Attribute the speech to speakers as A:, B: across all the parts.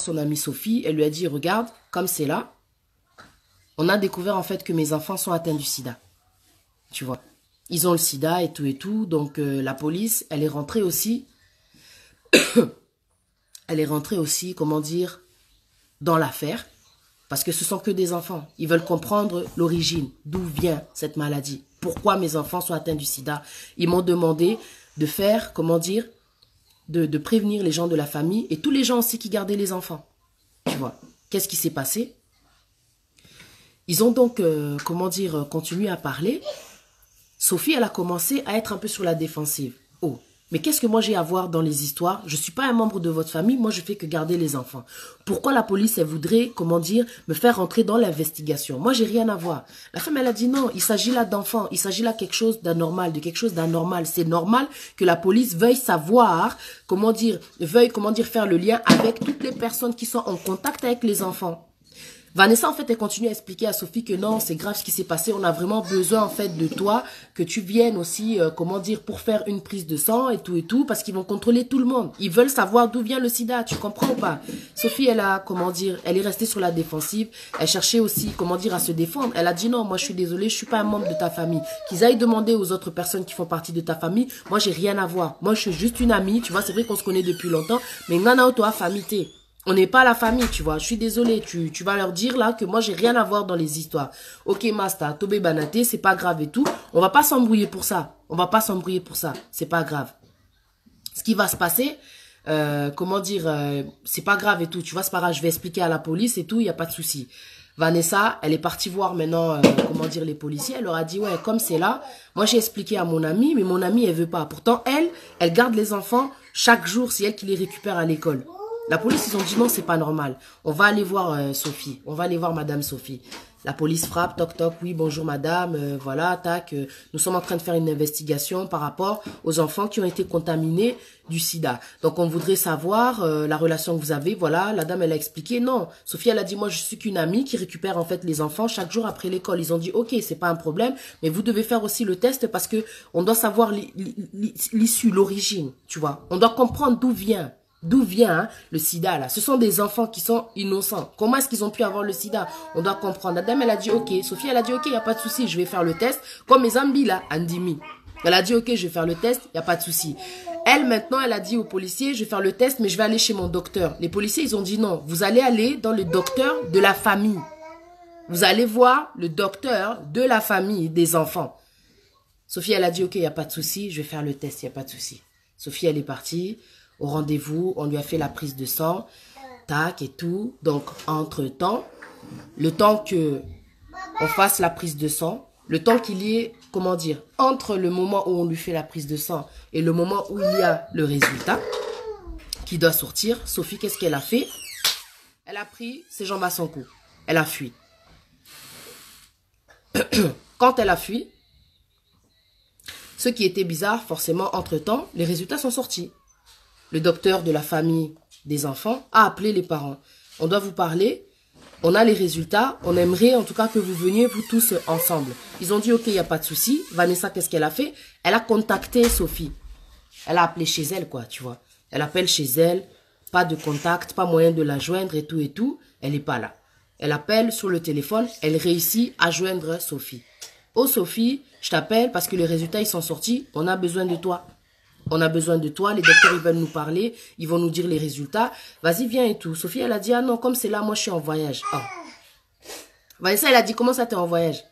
A: son amie Sophie. Elle lui a dit, regarde, comme c'est là, on a découvert en fait que mes enfants sont atteints du sida. Tu vois. Ils ont le sida et tout et tout. Donc la police, elle est rentrée aussi. Elle est rentrée aussi, comment dire, dans l'affaire. Parce que ce sont que des enfants. Ils veulent comprendre l'origine, d'où vient cette maladie. Pourquoi mes enfants sont atteints du sida. Ils m'ont demandé de faire, comment dire, de prévenir les gens de la famille et tous les gens aussi qui gardaient les enfants. Tu vois. Qu'est-ce qui s'est passé? Ils ont donc, comment dire, continué à parler. Sophie, elle a commencé à être un peu sur la défensive. Oh, mais qu'est-ce que moi j'ai à voir dans les histoires? Je ne suis pas un membre de votre famille, moi je fais que garder les enfants. Pourquoi la police, elle voudrait, comment dire, me faire rentrer dans l'investigation? Moi, j'ai rien à voir. La femme, elle a dit non, il s'agit là d'enfants, il s'agit là de quelque chose d'anormal, de quelque chose d'anormal. C'est normal que la police veuille savoir, comment dire, faire le lien avec toutes les personnes qui sont en contact avec les enfants. Vanessa, en fait, elle continue à expliquer à Sophie que non, c'est grave ce qui s'est passé. On a vraiment besoin, en fait, de toi, que tu viennes aussi, comment dire, pour faire une prise de sang et tout, parce qu'ils vont contrôler tout le monde. Ils veulent savoir d'où vient le sida, tu comprends ou pas? Sophie, elle a, comment dire, elle est restée sur la défensive. Elle cherchait aussi, comment dire, à se défendre. Elle a dit non, moi, je suis désolée, je suis pas un membre de ta famille. Qu'ils aillent demander aux autres personnes qui font partie de ta famille. Moi, j'ai rien à voir. Moi, je suis juste une amie, tu vois, c'est vrai qu'on se connaît depuis longtemps, mais nana, toi, famille, on n'est pas la famille, tu vois. Je suis désolée, tu vas leur dire là que moi, j'ai rien à voir dans les histoires. Ok, Masta, Tobé Banaté, c'est pas grave et tout. On va pas s'embrouiller pour ça. On va pas s'embrouiller pour ça. C'est pas grave. Ce qui va se passer, comment dire, c'est pas grave et tout. Tu vois, c'est pas grave, je vais expliquer à la police et tout, il n'y a pas de souci. Vanessa, elle est partie voir maintenant, comment dire, les policiers. Elle leur a dit, ouais, comme c'est là, moi j'ai expliqué à mon amie, mais mon amie, elle veut pas. Pourtant, elle garde les enfants chaque jour, c'est elle qui les récupère à l'école. La police, ils ont dit non, c'est pas normal. On va aller voir Sophie. On va aller voir Madame Sophie. La police frappe, toc toc, oui, bonjour madame, voilà, tac. Nous sommes en train de faire une investigation par rapport aux enfants qui ont été contaminés du sida. Donc on voudrait savoir la relation que vous avez, voilà. La dame, elle a expliqué, non. Sophie, elle a dit, moi je suis qu'une amie qui récupère en fait les enfants chaque jour après l'école. Ils ont dit, ok, c'est pas un problème, mais vous devez faire aussi le test parce que on doit savoir l'issue, l'origine, tu vois. On doit comprendre d'où vient. D'où vient hein, le sida là? Ce sont des enfants qui sont innocents. Comment est-ce qu'ils ont pu avoir le sida? On doit comprendre. La dame, elle a dit ok. Sophie, elle a dit ok, il n'y a pas de souci, je vais faire le test. Comme mes amis là, Andimi. Elle a dit ok, je vais faire le test, il n'y a pas de souci. Elle, maintenant, elle a dit aux policiers, je vais faire le test, mais je vais aller chez mon docteur. Les policiers, ils ont dit non, vous allez aller dans le docteur de la famille. Vous allez voir le docteur de la famille des enfants. Sophie, elle a dit ok, il n'y a pas de souci, je vais faire le test, il n'y a pas de souci. Sophie, elle est partie. Au rendez-vous, on lui a fait la prise de sang, tac et tout. Donc, entre-temps, le temps que on fasse la prise de sang, le temps qu'il y ait, comment dire, entre le moment où on lui fait la prise de sang et le moment où il y a le résultat qui doit sortir, Sophie, qu'est-ce qu'elle a fait? Elle a pris ses jambes à son cou. Elle a fui. Quand elle a fui, ce qui était bizarre, forcément, entre-temps, les résultats sont sortis. Le docteur de la famille des enfants a appelé les parents. On doit vous parler, on a les résultats, on aimerait en tout cas que vous veniez vous tous ensemble. Ils ont dit ok, il n'y a pas de souci. Vanessa, qu'est-ce qu'elle a fait? Elle a contacté Sophie. Elle a appelé chez elle quoi, tu vois. Elle appelle chez elle, pas de contact, pas moyen de la joindre et tout. Elle n'est pas là. Elle appelle sur le téléphone, elle réussit à joindre Sophie. Oh Sophie, je t'appelle parce que les résultats ils sont sortis, on a besoin de toi. On a besoin de toi, les docteurs ils veulent nous parler, ils vont nous dire les résultats. Vas-y, viens et tout. Sophie, elle a dit, ah non, comme c'est là, moi je suis en voyage. Oh. Vanessa, elle a dit, comment ça t'es en voyage?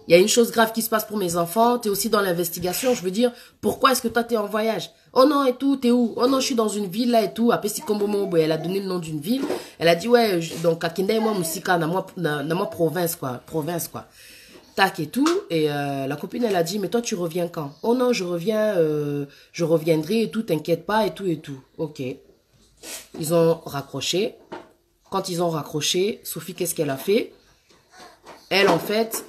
A: Il y a une chose grave qui se passe pour mes enfants, t'es aussi dans l'investigation, je veux dire, pourquoi est-ce que toi t'es en voyage? Oh non, et tout, t'es où? Oh non, je suis dans une ville là et tout, à Pessikombomo, elle a donné le nom d'une ville. Elle a dit, ouais, donc à Kinde, moi, Moussika, dans moi province quoi. Tac et tout, et la copine elle a dit mais toi tu reviens quand? Oh non je reviendrai et tout, t'inquiète pas et tout, ok. Ils ont raccroché. Quand ils ont raccroché, Sophie qu'est-ce qu'elle a fait? Elle en fait,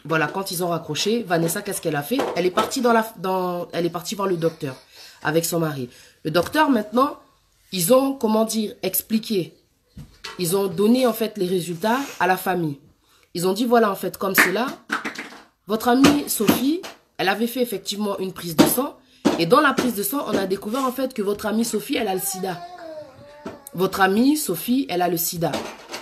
A: voilà, quand ils ont raccroché, Vanessa qu'est-ce qu'elle a fait? Elle est partie elle est partie voir le docteur avec son mari. Le docteur maintenant, ils ont comment dire expliqué, ils ont donné en fait les résultats à la famille. Ils ont dit, voilà, en fait, comme c'est là, votre amie Sophie, elle avait fait effectivement une prise de sang. Et dans la prise de sang, on a découvert, en fait, que votre amie Sophie, elle a le sida. votre amie Sophie, elle a le sida.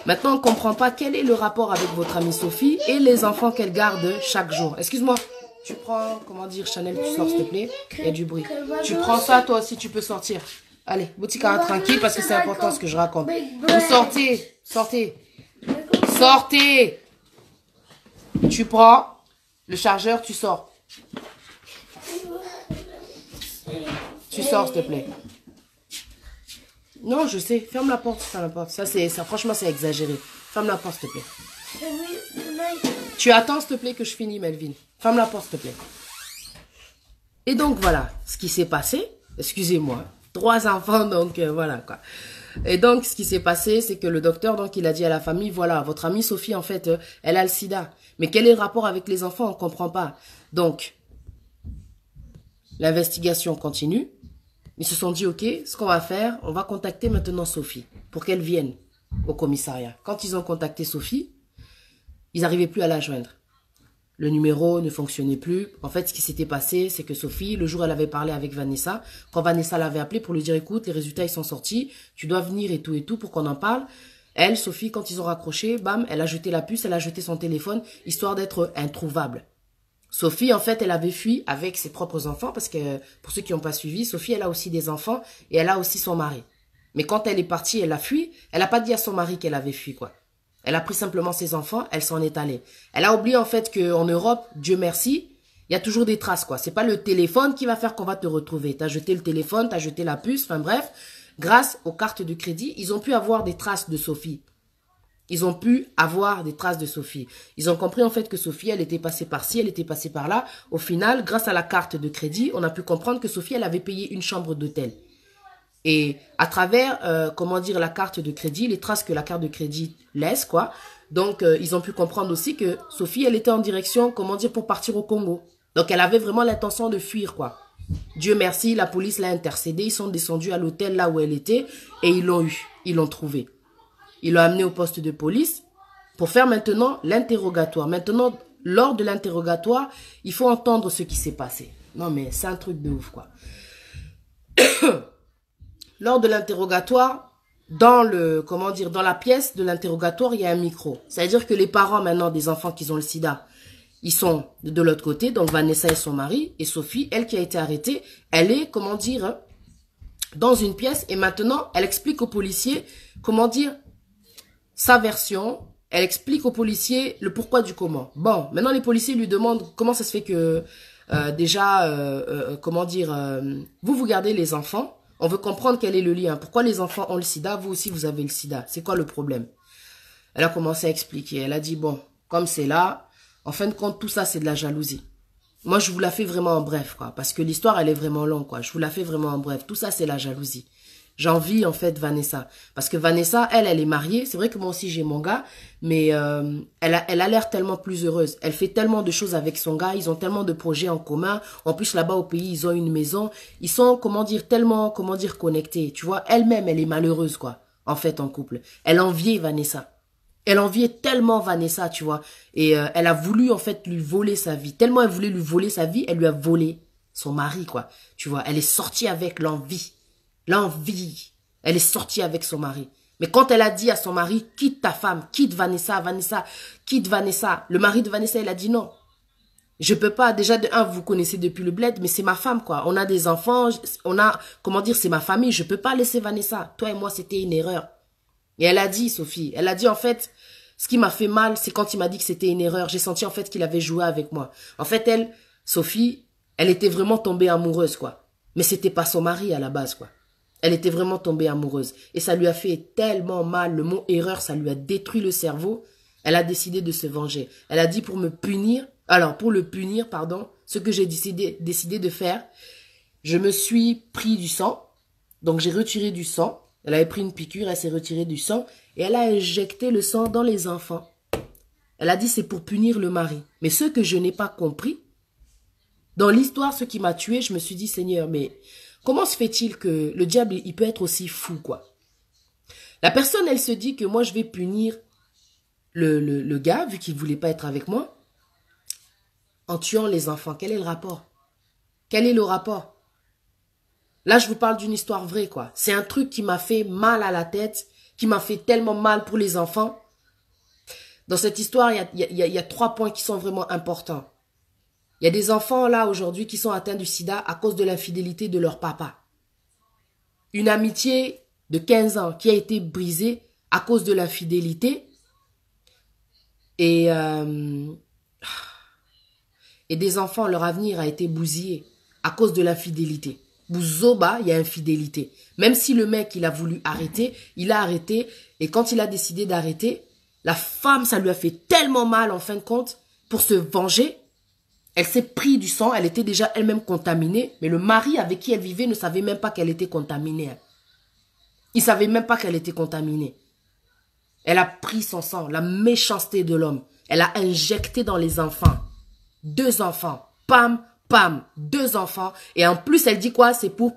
A: Maintenant, on ne comprend pas quel est le rapport avec votre amie Sophie et les enfants qu'elle garde chaque jour. Excuse-moi, tu prends, comment dire, Chanel, tu sors s'il te plaît. Il y a du bruit. Tu prends ça, toi aussi, tu peux sortir. Allez, Boutika, tranquille, parce que c'est important ce que je raconte. Vous sortez, sortez, sortez. Tu prends le chargeur, tu sors. Tu sors, s'il te plaît. Non, je sais. Ferme la porte, ferme la porte. Ça, franchement, c'est exagéré. Ferme la porte, s'il te plaît. Tu attends, s'il te plaît, que je finis, Melvin. Ferme la porte, s'il te plaît. Et donc, voilà ce qui s'est passé. Excusez-moi. 3 enfants, donc voilà, quoi. Et donc, ce qui s'est passé, c'est que le docteur, donc, il a dit à la famille, voilà, votre amie Sophie, en fait, elle a le sida. Mais quel est le rapport avec les enfants? On ne comprend pas. Donc, l'investigation continue. Ils se sont dit, ok, ce qu'on va faire, on va contacter maintenant Sophie pour qu'elle vienne au commissariat. Quand ils ont contacté Sophie, ils n'arrivaient plus à la joindre. Le numéro ne fonctionnait plus. En fait, ce qui s'était passé, c'est que Sophie, le jour où elle avait parlé avec Vanessa, quand Vanessa l'avait appelée pour lui dire, écoute, les résultats, ils sont sortis, tu dois venir et tout pour qu'on en parle. Elle, Sophie, quand ils ont raccroché, bam, elle a jeté la puce, elle a jeté son téléphone, histoire d'être introuvable. Sophie, en fait, elle avait fui avec ses propres enfants parce que, pour ceux qui n'ont pas suivi, Sophie, elle a aussi des enfants et elle a aussi son mari. Mais quand elle est partie, elle a fui, elle n'a pas dit à son mari qu'elle avait fui, quoi. Elle a pris simplement ses enfants, elle s'en est allée. Elle a oublié, en fait, qu'en Europe, Dieu merci, il y a toujours des traces, quoi. C'est pas le téléphone qui va faire qu'on va te retrouver. T'as jeté le téléphone, t'as jeté la puce, enfin bref. Grâce aux cartes de crédit, ils ont pu avoir des traces de Sophie. Ils ont pu avoir des traces de Sophie. Ils ont compris en fait que Sophie, elle était passée par-ci, elle était passée par-là. Au final, grâce à la carte de crédit, on a pu comprendre que Sophie, elle avait payé une chambre d'hôtel. Et à travers, comment dire, la carte de crédit, les traces que la carte de crédit laisse, quoi. Donc, ils ont pu comprendre aussi que Sophie, elle était en direction, comment dire, pour partir au Congo. Donc, elle avait vraiment l'intention de fuir, quoi. Dieu merci, la police l'a intercédé. Ils sont descendus à l'hôtel là où elle était et ils l'ont eu. Ils l'ont trouvée. Ils l'ont amené au poste de police pour faire maintenant l'interrogatoire. Maintenant, lors de l'interrogatoire, il faut entendre ce qui s'est passé. Non, mais c'est un truc de ouf, quoi. Lors de l'interrogatoire, dans la pièce de l'interrogatoire, il y a un micro. C'est-à-dire que les parents, maintenant, des enfants qui ont le sida, ils sont de l'autre côté. Donc, Vanessa et son mari. Et Sophie, elle qui a été arrêtée, elle est, comment dire, dans une pièce. Et maintenant, elle explique aux policiers, comment dire, sa version, elle explique aux policiers le pourquoi du comment. Bon, maintenant les policiers lui demandent comment ça se fait que vous gardez les enfants. On veut comprendre quel est le lien. Pourquoi les enfants ont le sida, vous aussi vous avez le sida. C'est quoi le problème? Elle a commencé à expliquer. Elle a dit, bon, comme c'est là, en fin de compte, tout ça c'est de la jalousie. Moi, je vous la fais vraiment en bref, quoi. Parce que l'histoire, elle est vraiment longue, quoi. Je vous la fais vraiment en bref. Tout ça, c'est la jalousie. J'envie, en fait, Vanessa. Parce que Vanessa, elle est mariée. C'est vrai que moi aussi, j'ai mon gars. Mais elle a l'air tellement plus heureuse. Elle fait tellement de choses avec son gars. Ils ont tellement de projets en commun. En plus, là-bas, au pays, ils ont une maison. Ils sont, tellement, connectés. Tu vois, elle-même, elle est malheureuse, quoi. En fait, en couple. Elle enviait Vanessa. Elle enviait tellement Vanessa, tu vois. Et elle a voulu, en fait, lui voler sa vie. Tellement elle voulait lui voler sa vie, elle lui a volé son mari, quoi. Tu vois, elle est sortie avec l'envie. L'envie. Elle est sortie avec son mari. Mais quand elle a dit à son mari, quitte ta femme, quitte Vanessa, quitte Vanessa. Le mari de Vanessa, il a dit non. Je peux pas. Déjà, de un, vous connaissez depuis le bled, mais c'est ma femme, quoi. On a des enfants, c'est ma famille. Je peux pas laisser Vanessa. Toi et moi, c'était une erreur. Et elle a dit, Sophie, elle a dit en fait, ce qui m'a fait mal, c'est quand il m'a dit que c'était une erreur. J'ai senti en fait qu'il avait joué avec moi. En fait, elle, Sophie, elle était vraiment tombée amoureuse, quoi. Mais c'était pas son mari à la base, quoi. Elle était vraiment tombée amoureuse. Et ça lui a fait tellement mal. Le mot erreur, ça lui a détruit le cerveau. Elle a décidé de se venger. Elle a dit pour le punir, ce que j'ai décidé de faire, je me suis pris du sang. Donc j'ai retiré du sang. Elle avait pris une piqûre, elle s'est retirée du sang et elle a injecté le sang dans les enfants. Elle a dit c'est pour punir le mari. Mais ce que je n'ai pas compris, dans l'histoire, ce qui m'a tué, je me suis dit Seigneur, mais comment se fait-il que le diable, il peut être aussi fou, quoi? La personne, elle se dit que moi, je vais punir le gars, vu qu'il ne voulait pas être avec moi, en tuant les enfants. Quel est le rapport? Quel est le rapport? Là, je vous parle d'une histoire vraie, quoi. C'est un truc qui m'a fait mal à la tête, qui m'a fait tellement mal pour les enfants. Dans cette histoire, il y a 3 points qui sont vraiment importants. Il y a des enfants, là, aujourd'hui, qui sont atteints du sida à cause de l'infidélité de leur papa. Une amitié de 15 ans qui a été brisée à cause de l'infidélité. Et des enfants, leur avenir a été bousillé à cause de l'infidélité. Bouzoba, il y a infidélité. Même si le mec, il a voulu arrêter, il a arrêté. Et quand il a décidé d'arrêter, la femme, ça lui a fait tellement mal, en fin de compte, pour se venger. Elle s'est pris du sang, elle était déjà elle-même contaminée. Mais le mari avec qui elle vivait ne savait même pas qu'elle était contaminée. Il ne savait même pas qu'elle était contaminée. Elle a pris son sang, la méchanceté de l'homme. Elle a injecté dans les enfants. 2 enfants. Pam, pam, 2 enfants. Et en plus, elle dit quoi? C'est pour